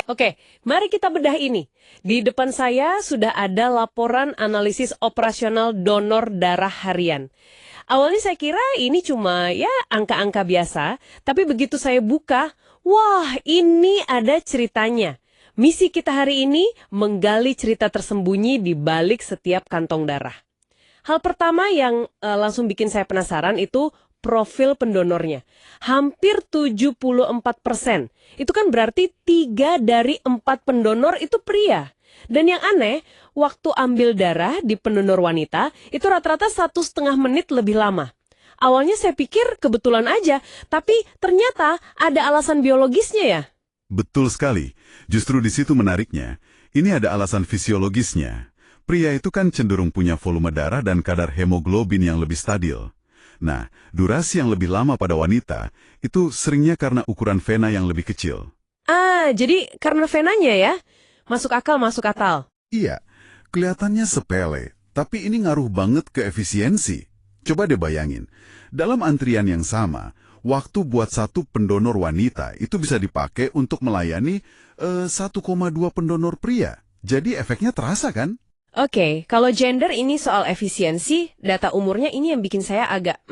Oke, mari kita bedah ini. Di depan saya sudah ada laporan analisis operasional donor darah harian. Awalnya saya kira ini cuma ya angka-angka biasa, tapi begitu saya buka, wah ini ada ceritanya. Misi kita hari ini menggali cerita tersembunyi di balik setiap kantong darah. Hal pertama yang langsung bikin saya penasaran itu profil pendonornya. Hampir 74%. Itu kan berarti 3 dari 4 pendonor itu pria. Dan yang aneh, waktu ambil darah di pendonor wanita, itu rata-rata 1,5 menit lebih lama. Awalnya saya pikir kebetulan aja, tapi ternyata ada alasan biologisnya ya. Betul sekali. Justru di situ menariknya. Ini ada alasan fisiologisnya. Pria itu kan cenderung punya volume darah dan kadar hemoglobin yang lebih stabil. Nah, durasi yang lebih lama pada wanita itu seringnya karena ukuran vena yang lebih kecil. Jadi karena venanya ya? Masuk akal, masuk akal. Iya, kelihatannya sepele, tapi ini ngaruh banget ke efisiensi. Coba deh bayangin, dalam antrian yang sama, waktu buat satu pendonor wanita itu bisa dipakai untuk melayani 1,2 pendonor pria. Jadi efeknya terasa kan? Oke, kalau gender ini soal efisiensi, data umurnya ini yang bikin saya agak,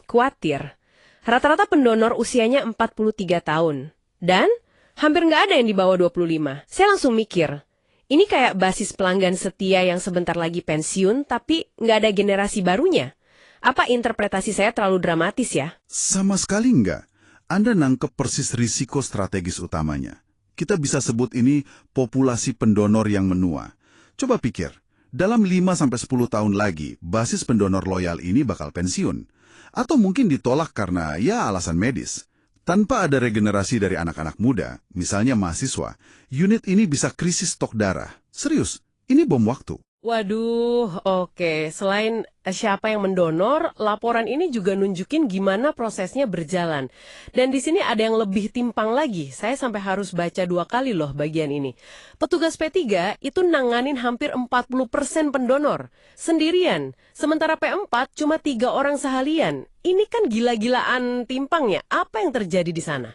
khawatir. Rata-rata pendonor usianya 43 tahun. Dan hampir nggak ada yang di bawah 25. Saya langsung mikir, ini kayak basis pelanggan setia yang sebentar lagi pensiun, tapi nggak ada generasi barunya. Apa interpretasi saya terlalu dramatis ya? Sama sekali enggak. Anda nangkep persis risiko strategis utamanya. Kita bisa sebut ini populasi pendonor yang menua. Coba pikir, dalam 5-10 tahun lagi, basis pendonor loyal ini bakal pensiun. Atau mungkin ditolak karena ya alasan medis. Tanpa ada regenerasi dari anak-anak muda, misalnya mahasiswa, unit ini bisa krisis stok darah. Serius, ini bom waktu. Waduh, oke. Selain siapa yang mendonor, laporan ini juga nunjukin gimana prosesnya berjalan. Dan di sini ada yang lebih timpang lagi. Saya sampai harus baca 2 kali loh bagian ini. Petugas P3 itu nanganin hampir 40% pendonor. Sendirian. Sementara P4 cuma 3 orang sehalian. Ini kan gila-gilaan timpangnya. Apa yang terjadi di sana?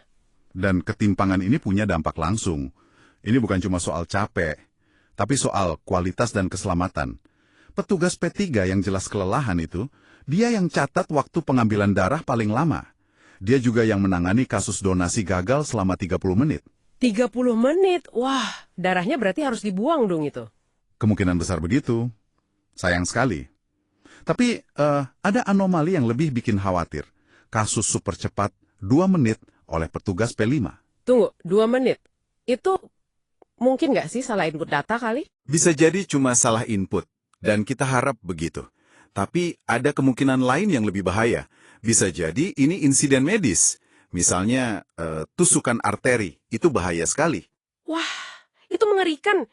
Dan ketimpangan ini punya dampak langsung. Ini bukan cuma soal capek, tapi soal kualitas dan keselamatan. Petugas P3 yang jelas kelelahan itu, dia yang catat waktu pengambilan darah paling lama. Dia juga yang menangani kasus donasi gagal selama 30 menit. 30 menit? Wah, darahnya berarti harus dibuang dong itu. Kemungkinan besar begitu. Sayang sekali. Tapi ada anomali yang lebih bikin khawatir. Kasus super cepat 2 menit oleh petugas P5. Tunggu, 2 menit. Itu mungkin nggak sih salah input data kali? Bisa jadi cuma salah input, dan kita harap begitu. Tapi ada kemungkinan lain yang lebih bahaya. Bisa jadi ini insiden medis. Misalnya tusukan arteri, itu bahaya sekali. Wah, itu mengerikan.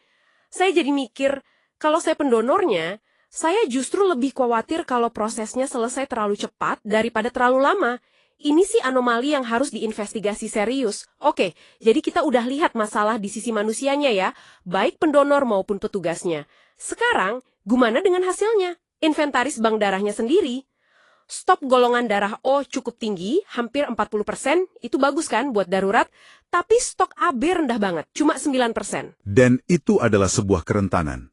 Saya jadi mikir, kalau saya pendonornya, saya justru lebih khawatir kalau prosesnya selesai terlalu cepat daripada terlalu lama. Ini sih anomali yang harus diinvestigasi serius. Oke, jadi kita udah lihat masalah di sisi manusianya ya, baik pendonor maupun petugasnya. Sekarang, gimana dengan hasilnya? Inventaris bank darahnya sendiri. Stok golongan darah O cukup tinggi, hampir 40%, itu bagus kan buat darurat, tapi stok AB rendah banget, cuma 9%. Dan itu adalah sebuah kerentanan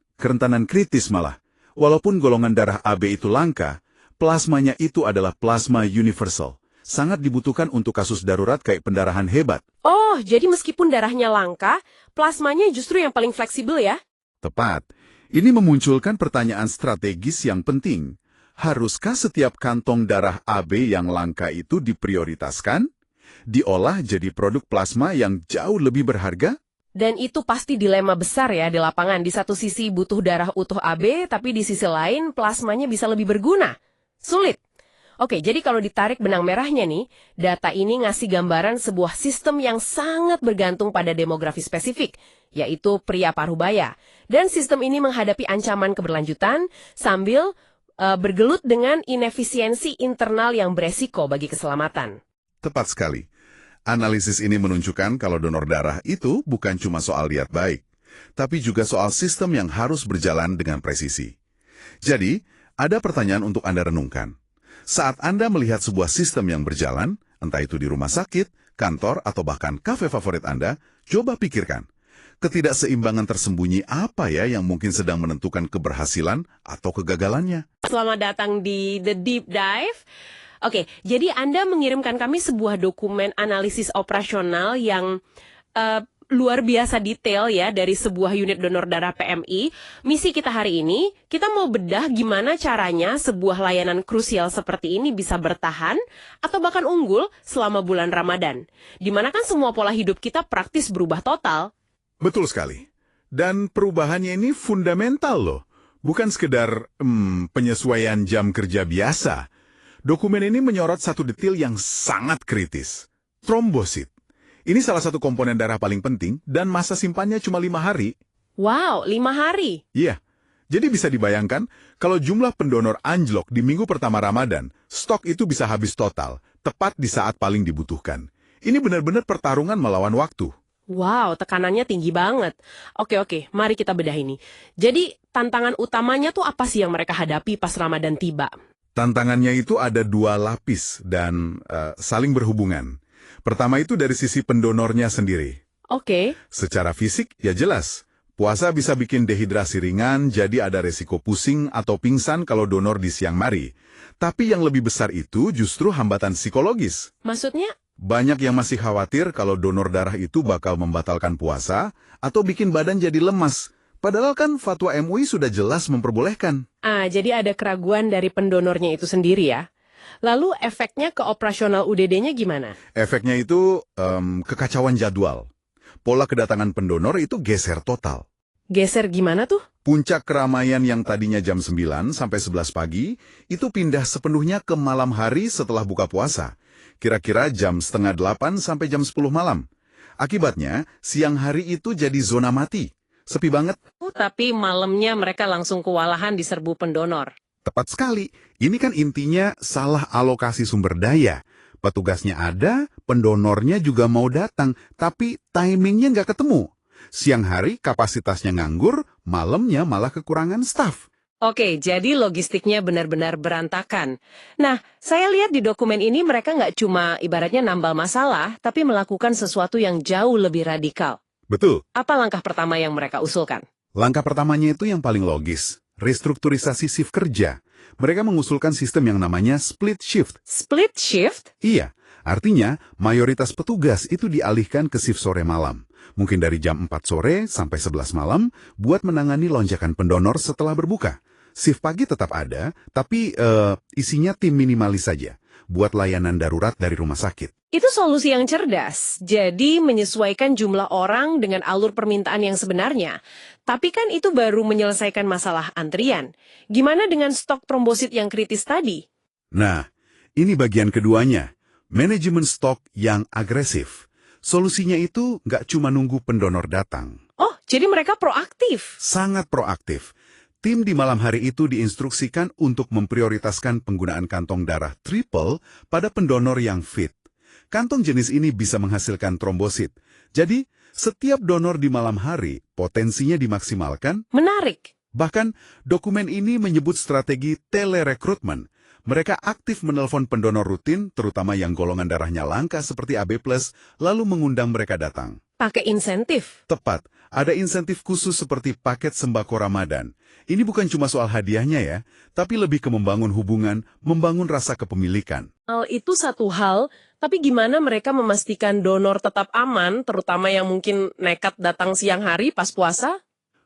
kritis malah. Walaupun golongan darah AB itu langka, plasmanya itu adalah plasma universal. Sangat dibutuhkan untuk kasus darurat kayak pendarahan hebat. Oh, jadi meskipun darahnya langka, plasmanya justru yang paling fleksibel ya? Tepat. Ini memunculkan pertanyaan strategis yang penting. Haruskah setiap kantong darah AB yang langka itu diprioritaskan? Diolah jadi produk plasma yang jauh lebih berharga? Dan itu pasti dilema besar ya di lapangan. Di satu sisi butuh darah utuh AB, tapi di sisi lain plasmanya bisa lebih berguna. Sulit. Oke, jadi kalau ditarik benang merahnya nih, data ini ngasih gambaran sebuah sistem yang sangat bergantung pada demografi spesifik, yaitu pria parubaya. Dan sistem ini menghadapi ancaman keberlanjutan sambil bergelut dengan inefisiensi internal yang beresiko bagi keselamatan. Tepat sekali. Analisis ini menunjukkan kalau donor darah itu bukan cuma soal lihat baik, tapi juga soal sistem yang harus berjalan dengan presisi. Jadi, ada pertanyaan untuk Anda renungkan. Saat Anda melihat sebuah sistem yang berjalan, entah itu di rumah sakit, kantor, atau bahkan kafe favorit Anda, coba pikirkan, ketidakseimbangan tersembunyi apa ya yang mungkin sedang menentukan keberhasilan atau kegagalannya? Selamat datang di The Deep Dive. Oke, jadi Anda mengirimkan kami sebuah dokumen analisis operasional yang luar biasa detail ya dari sebuah unit donor darah PMI. Misi kita hari ini, kita mau bedah gimana caranya sebuah layanan krusial seperti ini bisa bertahan atau bahkan unggul selama bulan Ramadan. Dimana kan semua pola hidup kita praktis berubah total. Betul sekali. Dan perubahannya ini fundamental loh. Bukan sekedar penyesuaian jam kerja biasa. Dokumen ini menyorot satu detail yang sangat kritis. Trombosit. Ini salah satu komponen darah paling penting dan masa simpannya cuma 5 hari. Wow, 5 hari? Iya. Jadi bisa dibayangkan, kalau jumlah pendonor anjlok di minggu pertama Ramadan, stok itu bisa habis total, tepat di saat paling dibutuhkan. Ini benar-benar pertarungan melawan waktu. Wow, tekanannya tinggi banget. Oke, mari kita bedah ini. Jadi, tantangan utamanya tuh apa sih yang mereka hadapi pas Ramadan tiba? Tantangannya itu ada 2 lapis dan saling berhubungan. Pertama itu dari sisi pendonornya sendiri. Oke. Secara fisik, ya jelas. Puasa bisa bikin dehidrasi ringan, jadi ada resiko pusing atau pingsan kalau donor di siang hari. Tapi yang lebih besar itu justru hambatan psikologis. Maksudnya? Banyak yang masih khawatir kalau donor darah itu bakal membatalkan puasa atau bikin badan jadi lemas. Padahal kan fatwa MUI sudah jelas memperbolehkan. Jadi ada keraguan dari pendonornya itu sendiri ya? Lalu efeknya ke operasional UDD-nya gimana? Efeknya itu kekacauan jadwal. Pola kedatangan pendonor itu geser total. Geser gimana tuh? Puncak keramaian yang tadinya jam 9 sampai 11 pagi, itu pindah sepenuhnya ke malam hari setelah buka puasa. Kira-kira jam setengah 8 sampai jam 10 malam. Akibatnya, siang hari itu jadi zona mati. Sepi banget. Tapi malamnya mereka langsung kewalahan di serbu pendonor. Tepat sekali. Ini kan intinya salah alokasi sumber daya. Petugasnya ada, pendonornya juga mau datang, tapi timingnya nggak ketemu. Siang hari kapasitasnya nganggur, malamnya malah kekurangan staf. Oke, jadi logistiknya benar-benar berantakan. Nah, saya lihat di dokumen ini mereka nggak cuma ibaratnya nambal masalah, tapi melakukan sesuatu yang jauh lebih radikal. Betul. Apa langkah pertama yang mereka usulkan? Langkah pertamanya itu yang paling logis. Restrukturisasi shift kerja. Mereka mengusulkan sistem yang namanya split shift. Split shift? Iya, artinya mayoritas petugas itu dialihkan ke shift sore malam. Mungkin dari jam 4 sore sampai 11 malam buat menangani lonjakan pendonor setelah berbuka. Shift pagi tetap ada, tapi isinya tim minimalis saja. Buat layanan darurat dari rumah sakit. Itu solusi yang cerdas. Jadi menyesuaikan jumlah orang dengan alur permintaan yang sebenarnya. Tapi kan itu baru menyelesaikan masalah antrian. Gimana dengan stok trombosit yang kritis tadi? Nah, ini bagian keduanya. Manajemen stok yang agresif. Solusinya itu nggak cuma nunggu pendonor datang. Oh, jadi mereka proaktif. Sangat proaktif. Tim di malam hari itu diinstruksikan untuk memprioritaskan penggunaan kantong darah triple pada pendonor yang fit. Kantong jenis ini bisa menghasilkan trombosit. Jadi, setiap donor di malam hari potensinya dimaksimalkan. Menarik. Bahkan, dokumen ini menyebut strategi telerekrutmen. Mereka aktif menelpon pendonor rutin, terutama yang golongan darahnya langka seperti AB+, lalu mengundang mereka datang. Pakai insentif. Tepat, ada insentif khusus seperti paket sembako Ramadan. Ini bukan cuma soal hadiahnya ya, tapi lebih ke membangun hubungan, membangun rasa kepemilikan. Itu satu hal, tapi gimana mereka memastikan donor tetap aman, terutama yang mungkin nekat datang siang hari pas puasa?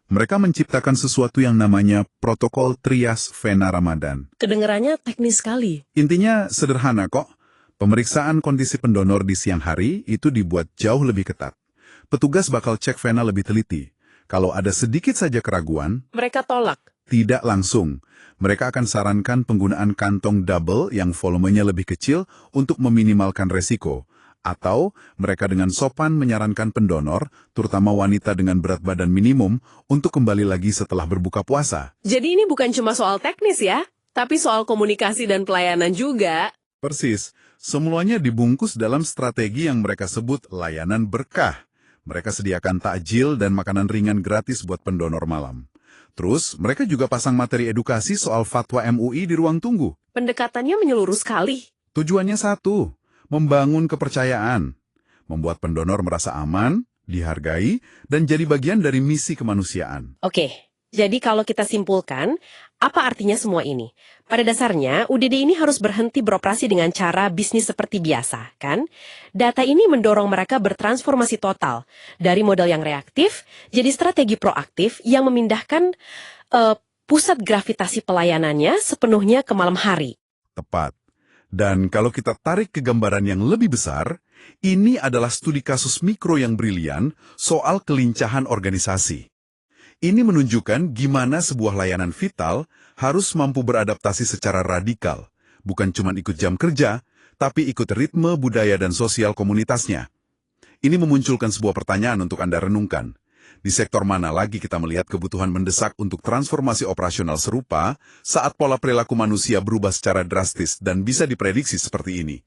Mereka menciptakan sesuatu yang namanya protokol trias vena Ramadan. Kedengarannya teknis sekali. Intinya sederhana kok. Pemeriksaan kondisi pendonor di siang hari itu dibuat jauh lebih ketat. Petugas bakal cek vena lebih teliti. Kalau ada sedikit saja keraguan, Mereka tolak. tidak langsung. Mereka akan sarankan penggunaan kantong double yang volumenya lebih kecil untuk meminimalkan resiko. Atau mereka dengan sopan menyarankan pendonor, terutama wanita dengan berat badan minimum, untuk kembali lagi setelah berbuka puasa. Jadi ini bukan cuma soal teknis ya, tapi soal komunikasi dan pelayanan juga. Persis, semuanya dibungkus dalam strategi yang mereka sebut layanan berkah. Mereka sediakan takjil dan makanan ringan gratis buat pendonor malam. Terus, mereka juga pasang materi edukasi soal fatwa MUI di ruang tunggu. Pendekatannya menyeluruh sekali. Tujuannya satu, membangun kepercayaan. Membuat pendonor merasa aman dihargai, dan jadi bagian dari misi kemanusiaan. Oke, jadi kalau kita simpulkan, apa artinya semua ini? Pada dasarnya, UDD ini harus berhenti beroperasi dengan cara bisnis seperti biasa, kan? Data ini mendorong mereka bertransformasi total, dari model yang reaktif, jadi strategi proaktif yang memindahkan pusat gravitasi pelayanannya sepenuhnya ke malam hari. Tepat. Dan kalau kita tarik ke gambaran yang lebih besar, ini adalah studi kasus mikro yang brilian soal kelincahan organisasi. Ini menunjukkan gimana sebuah layanan vital harus mampu beradaptasi secara radikal, bukan cuma ikut jam kerja, tapi ikut ritme, budaya, dan sosial komunitasnya. Ini memunculkan sebuah pertanyaan untuk Anda renungkan. Di sektor mana lagi kita melihat kebutuhan mendesak untuk transformasi operasional serupa saat pola perilaku manusia berubah secara drastis dan bisa diprediksi seperti ini?